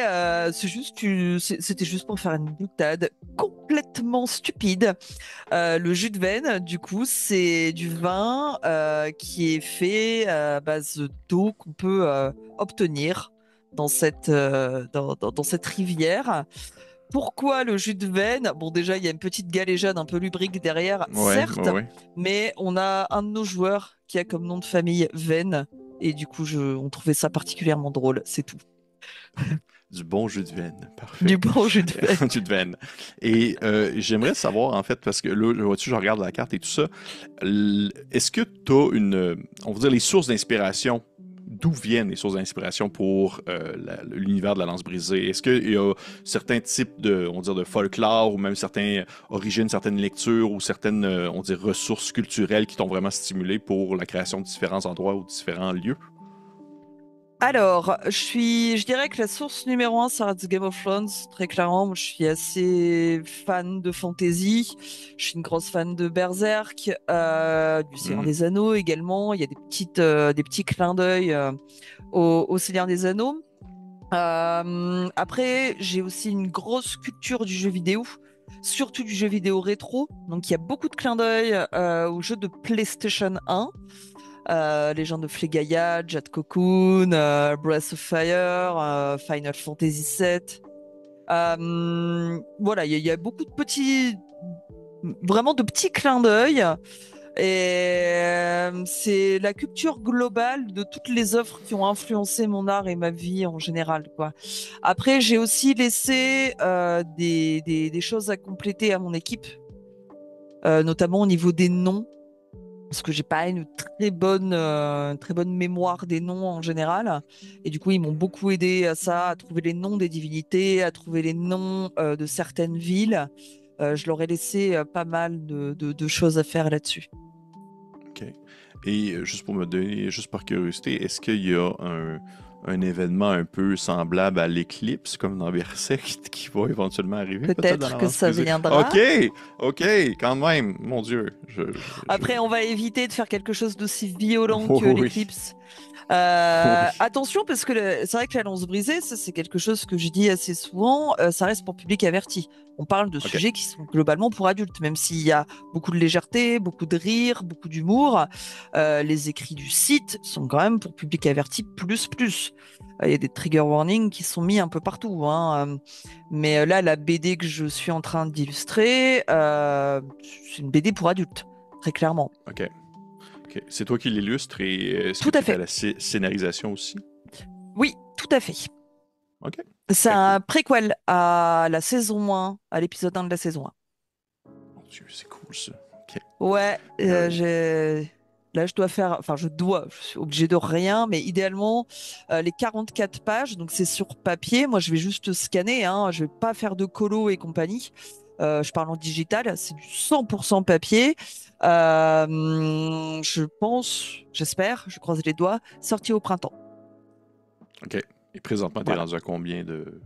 c'était juste pour faire une boutade complètement stupide. Le jus de veine, du coup, c'est du vin qui est fait à base d'eau qu'on peut obtenir dans cette rivière. Pourquoi le jus de veine? Bon, déjà, il y a une petite galéjade un peu lubrique derrière, Ouais, ouais, certes, ouais. mais on a un de nos joueurs qui a comme nom de famille Veine, et du coup, on trouvait ça particulièrement drôle, c'est tout. Du bon jus de veine. Du Parfait. bon jus de veine. Jus de veine. Et j'aimerais savoir, en fait, parce que là, vois-tu, je regarde la carte et tout ça. Est-ce que tu as on va dire, les sources d'inspiration? D'où viennent les sources d'inspiration pour l'univers de la lance brisée? Est-ce qu'il y a certains types on va dire, de folklore ou même certaines origines, certaines lectures ou certaines, on dit, ressources culturelles qui t'ont vraiment stimulé pour la création de différents endroits ou différents lieux? Alors, je dirais que la source numéro un, ça reste Game of Thrones, très clairement. Moi, je suis assez fan de fantasy. Je suis une grosse fan de Berserk, du Seigneur Hmm. des Anneaux également. Il y a des petits clins d'œil au Seigneur des Anneaux. Après, j'ai aussi une grosse culture du jeu vidéo, surtout du jeu vidéo rétro. Donc, il y a beaucoup de clins d'œil aux jeux de PlayStation 1. Les gens de Flegaia, Jade Cocoon, Breath of Fire, Final Fantasy VII. Voilà, il y a beaucoup de vraiment de petits clins d'œil. Et c'est la culture globale de toutes les œuvres qui ont influencé mon art et ma vie en général, quoi. Après, j'ai aussi laissé des choses à compléter à mon équipe, notamment au niveau des noms parce que j'ai pas une très bonne mémoire des noms en général. Et du coup, ils m'ont beaucoup aidé à ça, à trouver les noms des divinités, à trouver les noms de certaines villes. Je leur ai laissé pas mal de choses à faire là-dessus. OK. Et juste pour me donner, juste par curiosité, est-ce qu'il y a un événement un peu semblable à l'éclipse, comme dans Berserk, qui va éventuellement arriver, peut-être dans Peut-être que l'avance ça brisée? viendra. OK! OK! Quand même! Mon Dieu! Après, on va éviter de faire quelque chose d'aussi violent que Oh, oui. l'éclipse. Oui, Attention, parce que c'est vrai que la lance brisée, ça c'est quelque chose que je dis assez souvent, ça reste pour public averti. On parle de OK. sujets qui sont globalement pour adultes, même s'il y a beaucoup de légèreté, beaucoup de rire, beaucoup d'humour. Les écrits du site sont quand même pour public averti plus plus. Il y a des trigger warnings qui sont mis un peu partout, hein. Mais là, la BD que je suis en train d'illustrer, c'est une BD pour adultes, très clairement. OK. OK. C'est toi qui l'illustres et est-ce que Tout à tu es à fait. la scénarisation aussi? Oui, tout à fait. OK. C'est Très cool. un préquel à la saison 1, à l'épisode 1 de la saison 1. Mon Dieu, c'est cool ça. OK. Ouais, Euh, là je dois faire, enfin je suis obligée de rien, mais idéalement les 44 pages, donc c'est sur papier, moi je vais juste scanner, hein, je vais pas faire de colo et compagnie. Je parle en digital, c'est du 100% papier. Je pense, j'espère, je croise les doigts, sorti au printemps. OK. Et présentement, tu es Voilà. rendu à combien de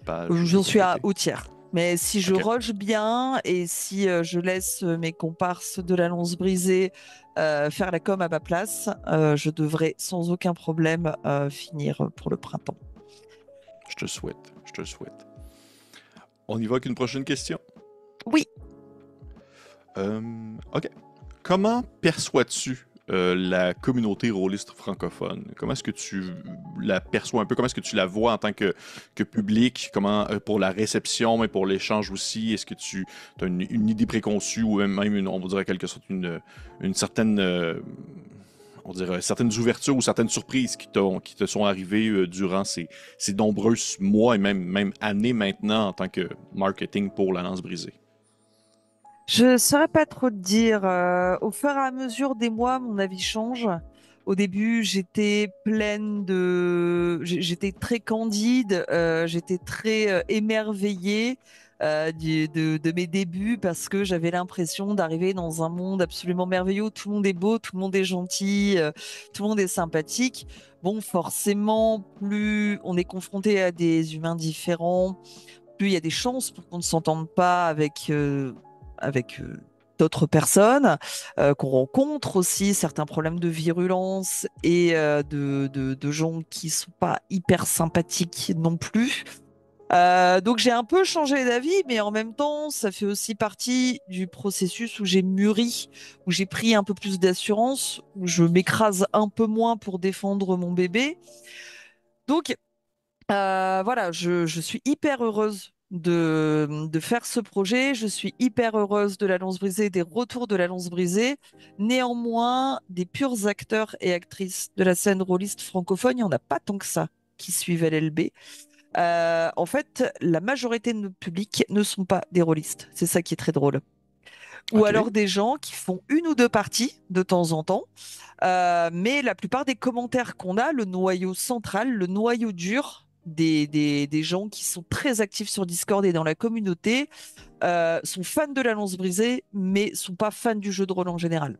pages de J'en ton suis à côté? au tiers. Mais si je OK. rush bien et si je laisse mes comparses de la lance brisée faire la com à ma place, je devrais sans aucun problème finir pour le printemps. Je te souhaite. Je te souhaite. On y va avec une prochaine question. Oui, Euh, OK. Comment perçois-tu la communauté rôliste francophone? Comment est-ce que tu la perçois un peu? Comment est-ce que tu la vois en tant que public? Comment pour la réception, mais pour l'échange aussi? Est-ce que tu as une idée préconçue ou même on va dire en quelque sorte une certaine on dirait certaines ouvertures ou certaines surprises qui te sont arrivées durant ces nombreux mois et même années maintenant en tant que marketing pour la lance brisée? je saurais pas trop te dire. Au fur et à mesure des mois, mon avis change. Au début, j'étais pleine j'étais très candide, j'étais très émerveillée de mes débuts parce que j'avais l'impression d'arriver dans un monde absolument merveilleux. Où tout le monde est beau, tout le monde est gentil, tout le monde est sympathique. Bon, forcément, plus on est confronté à des humains différents, plus il y a des chances pour qu'on ne s'entende pas avec d'autres personnes, qu'on rencontre aussi certains problèmes de virulence et de gens qui sont pas hyper sympathiques non plus. Donc j'ai un peu changé d'avis, mais en même temps, ça fait aussi partie du processus où j'ai mûri, où j'ai pris un peu plus d'assurance, où je m'écrase un peu moins pour défendre mon bébé. Donc voilà, je suis hyper heureuse de faire ce projet. Je suis hyper heureuse de la Lance Brisée, des retours de la Lance Brisée. Néanmoins, des purs acteurs et actrices de la scène rôliste francophone, il n'y en a pas tant que ça qui suivent LLB. En fait, la majorité de notre public ne sont pas des rôlistes. C'est ça qui est très drôle. Ou OK. alors des gens qui font une ou deux parties de temps en temps. Mais la plupart des commentaires qu'on a, le noyau central, le noyau dur des gens qui sont très actifs sur Discord et dans la communauté, sont fans de la lance brisée, mais sont pas fans du jeu de rôle en général.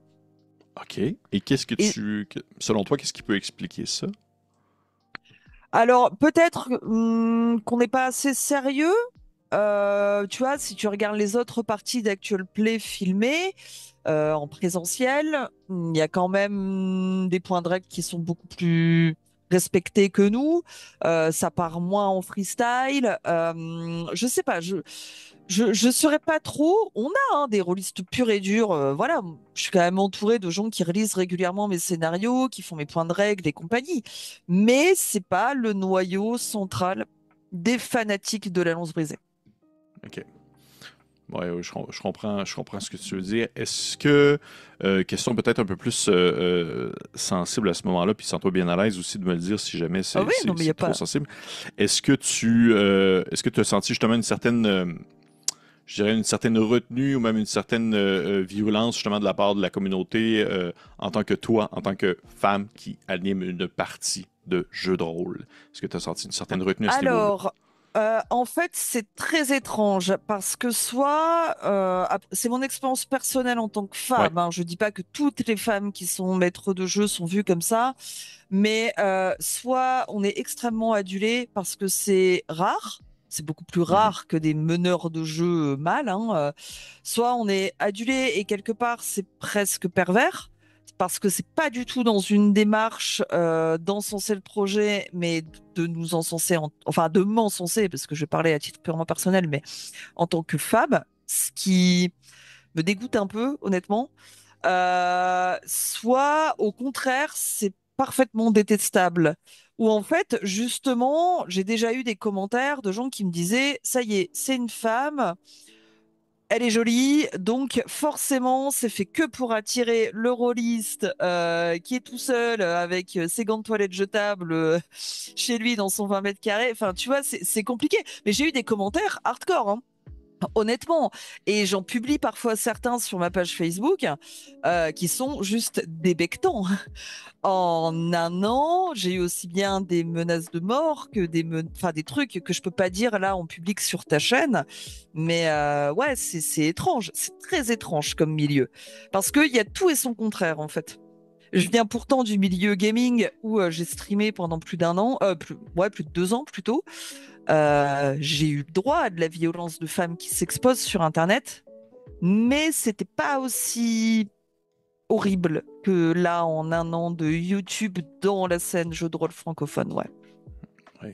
OK. Et qu'est-ce que Et selon toi, qu'est-ce qui peut expliquer ça? alors, peut-être qu'on n'est pas assez sérieux. Tu vois, si tu regardes les autres parties d'Actual Play filmées en présentiel, il y a quand même des points de règle qui sont beaucoup plus respectés que nous. Ça part moins en freestyle. Je sais pas, je saurais pas trop. On a des rôlistes purs et durs. Voilà, je suis quand même entourée de gens qui relisent régulièrement mes scénarios, qui font mes points de règle et compagnie. Mais c'est pas le noyau central des fanatiques de la lance brisée. OK. Ouais, ouais, je comprends ce que tu veux dire. Est-ce que, question peut-être un peu plus sensible à ce moment-là, puis sens-toi bien à l'aise aussi de me le dire si jamais Ah oui, non, mais il n'y a c'est trop pas. sensible. Est-ce que tu as senti justement une certaine, je dirais une certaine retenue ou même une certaine virulence justement de la part de la communauté en tant que toi, en tant que femme qui anime une partie de jeu de rôle? Est-ce que tu as senti une certaine retenue à ce niveau-là? Alors, en fait, c'est très étrange parce que soit, c'est mon expérience personnelle en tant que Ouais. femme, hein, je dis pas que toutes les femmes qui sont maîtres de jeu sont vues comme ça, mais soit on est extrêmement adulé parce que c'est rare. C'est beaucoup plus Mhm. rare que des meneurs de jeu mâles, hein, soit on est adulé et quelque part c'est presque pervers. parce que c'est pas du tout dans une démarche d'encenser le projet, mais de nous encenser, enfin de m'encenser, parce que je parlais à titre purement personnel, mais en tant que femme, ce qui me dégoûte un peu, honnêtement. Soit au contraire, c'est parfaitement détestable. Ou en fait, justement, j'ai déjà eu des commentaires de gens qui me disaient, ça y est, c'est une femme, elle est jolie, donc forcément, c'est fait que pour attirer le rôliste qui est tout seul avec ses gants de toilette jetables chez lui dans son 20 mètres carrés. Enfin, tu vois, c'est compliqué. Mais j'ai eu des commentaires hardcore, hein. Honnêtement, et j'en publie parfois certains sur ma page Facebook qui sont juste débectants. En un an, j'ai eu aussi bien des menaces de mort que enfin, des trucs que je peux pas dire là en public sur ta chaîne. Mais ouais, c'est étrange, c'est très étrange comme milieu. Parce qu'il y a tout et son contraire en fait. Je viens pourtant du milieu gaming où j'ai streamé pendant plus d'un an, ouais, plus de 2 ans plutôt. J'ai eu le droit à de la violence de femmes qui s'exposent sur Internet, mais c'était pas aussi horrible que là en un an de YouTube dans la scène jeu de rôle francophone, ouais. Oui.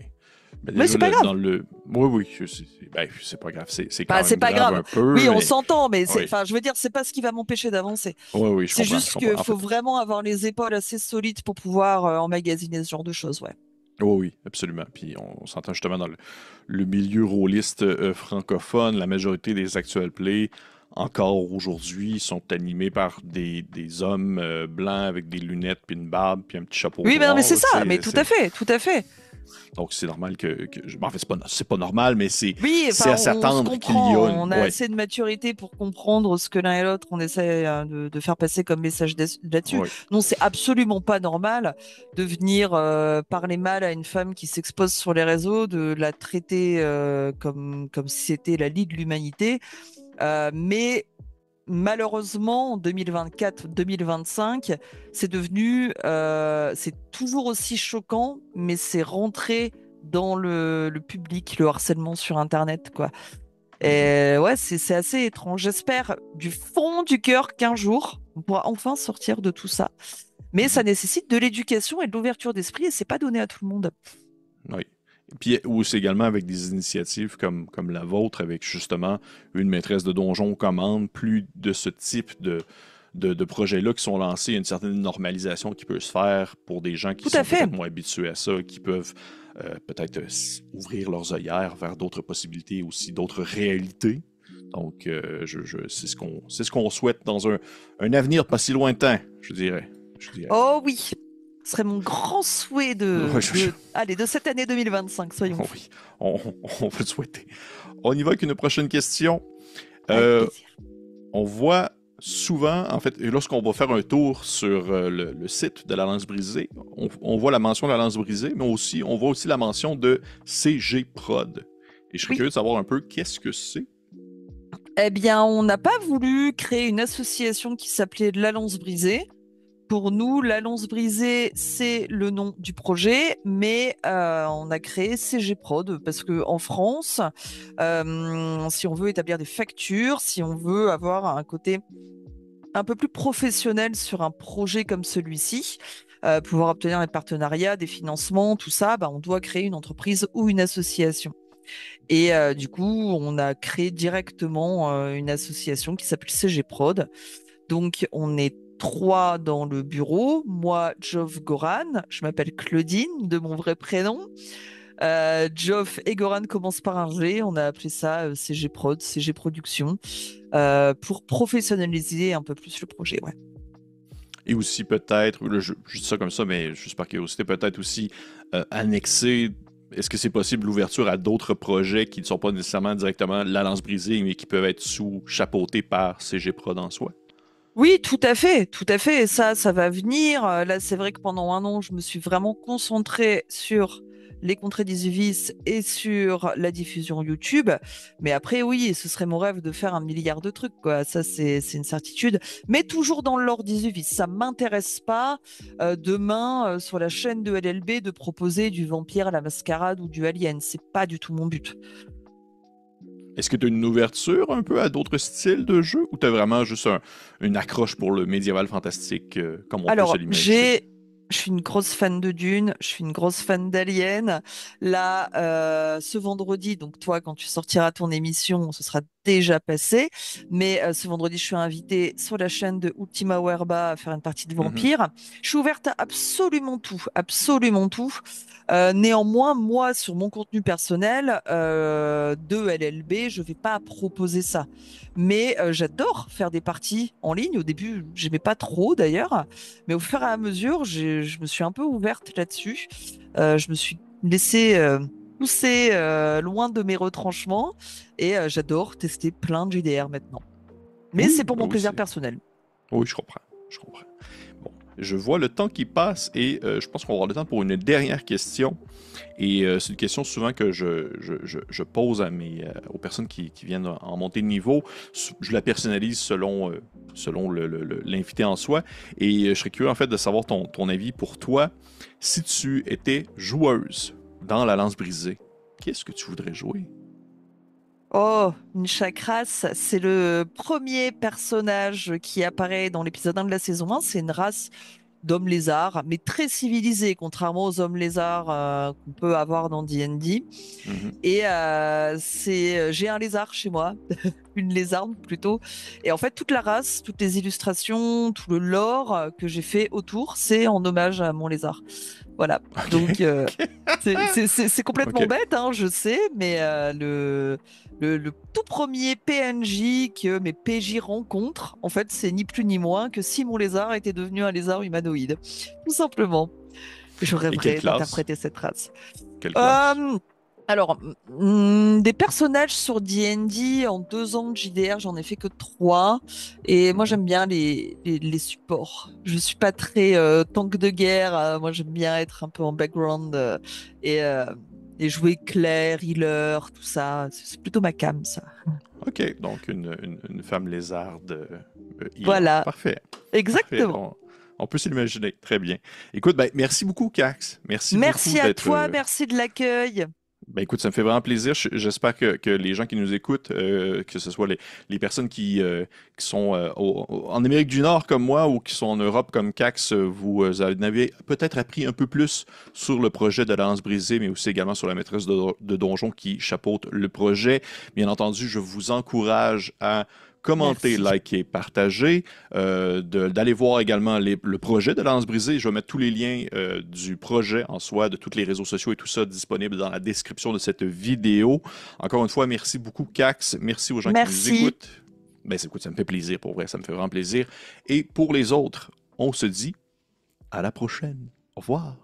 Ben Mais déjà, c'est pas grave. dans le. Oui, oui, ben, c'est pas grave. C'est Bah, quand c'est même pas grave grave. un peu, Oui, on mais. s'entend, mais Oui, enfin, je veux dire, c'est pas ce qui va m'empêcher d'avancer. oui, oui, je C'est comprends. Je juste comprends. qu'il En faut fait, vraiment avoir les épaules assez solides pour pouvoir emmagasiner ce genre de choses, ouais. oui, oui, absolument. Puis on s'entend justement dans le milieu rôliste francophone, la majorité des actual plays, encore aujourd'hui, sont animés par des hommes blancs avec des lunettes, puis une barbe, puis un petit chapeau Oui, mais noir, c'est là, tu ça, mais sais, tout à fait, tout à fait. donc c'est normal en fait, c'est pas normal, mais Oui, c'est enfin, à on se s'attendre qu'il y comprend, a on a ouais, assez de maturité pour comprendre ce que l'un et l'autre on essaie de faire passer comme message là-dessus. ouais. Non, c'est absolument pas normal de venir parler mal à une femme qui s'expose sur les réseaux, de la traiter comme si c'était la lie de l'humanité. Mais malheureusement, en 2024-2025, c'est devenu, c'est toujours aussi choquant, mais c'est rentré dans le public, le harcèlement sur Internet, quoi. Mhm. Et ouais, c'est assez étrange. J'espère du fond du cœur qu'un jour, on pourra enfin sortir de tout ça. Mais ça Mhm. nécessite de l'éducation et de l'ouverture d'esprit, et c'est pas donné à tout le monde. Oui. Puis aussi également avec des initiatives comme la vôtre, avec justement une maîtresse de donjon aux commandes, plus de ce type de projets-là qui sont lancés, il y a une certaine normalisation qui peut se faire pour des gens qui Tout à sont fait. peut-être moins habitués à ça, qui peuvent peut-être ouvrir leurs œillères vers d'autres possibilités, aussi d'autres réalités. Donc, c'est ce qu'on souhaite dans un avenir pas si lointain, je dirais. Je dirais. Oh oui, ce serait mon grand souhait Ouais, allez, de cette année 2025, soyons fous. oui, on, on peut le souhaiter. On y va avec une prochaine question. Avec Euh, plaisir. on voit souvent, en fait, lorsqu'on va faire un tour sur le site de la lance brisée, on voit la mention de la lance brisée, mais aussi, on voit aussi la mention de CG Prod. Et je serais Oui. curieux de savoir un peu qu'est-ce que c'est. Eh bien, on n'a pas voulu créer une association qui s'appelait l'Alliance Brisée. Pour nous, l'Alliance Brisée, c'est le nom du projet, mais on a créé CG Prod parce que en France, si on veut établir des factures, si on veut avoir un côté un peu plus professionnel sur un projet comme celui-ci, pouvoir obtenir des partenariats, des financements, tout ça, bah, on doit créer une entreprise ou une association. Et du coup, on a créé directement une association qui s'appelle CG Prod. Donc, on est trois dans le bureau. Moi, Geoff Goran. Je m'appelle Claudine, de mon vrai prénom. Geoff et Goran commencent par un G. On a appelé ça CG Prod, CG Production, pour professionnaliser un peu plus le projet. Ouais. Et aussi peut-être, là, je dis ça comme ça, mais juste par curiosité, peut-être aussi annexer, est-ce que c'est possible l'ouverture à d'autres projets qui ne sont pas nécessairement directement la lance brisée, mais qui peuvent être chapeautés par CG Prod en soi? Oui, tout à fait, tout à fait. Et ça va venir. Là, c'est vrai que pendant un an, je me suis vraiment concentrée sur les contrées d'Isuvis et sur la diffusion YouTube. Mais après, oui, ce serait mon rêve de faire 1 milliard de trucs, quoi. Ça, c'est une certitude. Mais toujours dans l'ordre d'Isuvis. Ça m'intéresse pas demain sur la chaîne de LLB de proposer du Vampire à la Mascarade ou du Alien. C'est pas du tout mon but. Est-ce que tu as une ouverture un peu à d'autres styles de jeu ou tu as vraiment juste une accroche pour le médiéval fantastique comme on peut se Alors, l'imaginer? je suis une grosse fan de Dune, je suis une grosse fan d'Alien. Là, ce vendredi, donc toi, quand tu sortiras ton émission, ce sera déjà passé. Mais ce vendredi, je suis invitée sur la chaîne de Ultima Werba à faire une partie de Mhm, Vampire. Je suis ouverte à absolument tout, absolument tout. Néanmoins, moi, sur mon contenu personnel de LLB, je vais pas proposer ça. Mais j'adore faire des parties en ligne. Au début, j'aimais pas trop d'ailleurs. Mais au fur et à mesure, je me suis un peu ouverte là-dessus. Je me suis laissée pousser loin de mes retranchements et j'adore tester plein de JDR maintenant. Mais oui, c'est pour bah mon oui, plaisir personnel. oui, je comprends. Je comprends. Bon, je vois le temps qui passe et je pense qu'on va avoir le temps pour une dernière question. Et c'est une question souvent que je pose aux personnes qui viennent en montée de niveau. Je la personnalise selon l'invité en soi. Et je serais curieux en fait de savoir ton avis pour toi. Si tu étais joueuse dans la lance brisée, qu'est-ce que tu voudrais jouer? Oh, une chakras, c'est le premier personnage qui apparaît dans l'épisode 1 de la saison 1. C'est une race d'hommes lézards, mais très civilisés, contrairement aux hommes lézards qu'on peut avoir dans D&D. Mhm. Et j'ai un lézard chez moi, une lézarde plutôt. Et en fait, toute la race, toutes les illustrations, tout le lore que j'ai fait autour, c'est en hommage à mon lézard. Voilà. Donc, OK. c'est complètement OK. bête, hein, je sais, mais le tout premier PNJ que mes PJ rencontrent, en fait, c'est ni plus ni moins que si mon lézard était devenu un lézard humanoïde. Tout simplement. Je Et quelle rêverais classe? d'interpréter cette race. Quelle classe? Euh, alors, des personnages sur D&D, en 2 ans de JDR, j'en ai fait que 3. Et moi, Mhm. j'aime bien les supports. Je suis pas très tank de guerre. Moi, j'aime bien être un peu en background et, euh, et jouer clair, healer, tout ça. C'est plutôt ma cam, ça. OK. Donc, une femme lézarde healer. Voilà, Parfait. Parfait. exactement. On peut s'imaginer. Très bien. Écoute, ben, merci beaucoup, Cax. Merci beaucoup Merci à d'être. toi, merci de l'accueil. Ben, écoute, ça me fait vraiment plaisir. J'espère que les gens qui nous écoutent, que ce soit les personnes qui sont en Amérique du Nord comme moi ou qui sont en Europe comme Cax, vous en avez peut-être appris un peu plus sur le projet de la Lance brisée, mais aussi également sur la maîtresse de donjon qui chapeaute le projet. Bien entendu, je vous encourage à commenter, Merci. liker, partager, d'aller voir également le projet de Lance brisée. Je vais mettre tous les liens du projet en soi, de tous les réseaux sociaux et tout ça disponible dans la description de cette vidéo. Encore une fois, merci beaucoup, Cax. Merci aux gens qui nous Merci. écoutent. Ben, écoute, ça me fait plaisir, pour vrai, ça me fait vraiment plaisir. Et pour les autres, on se dit à la prochaine. Au revoir.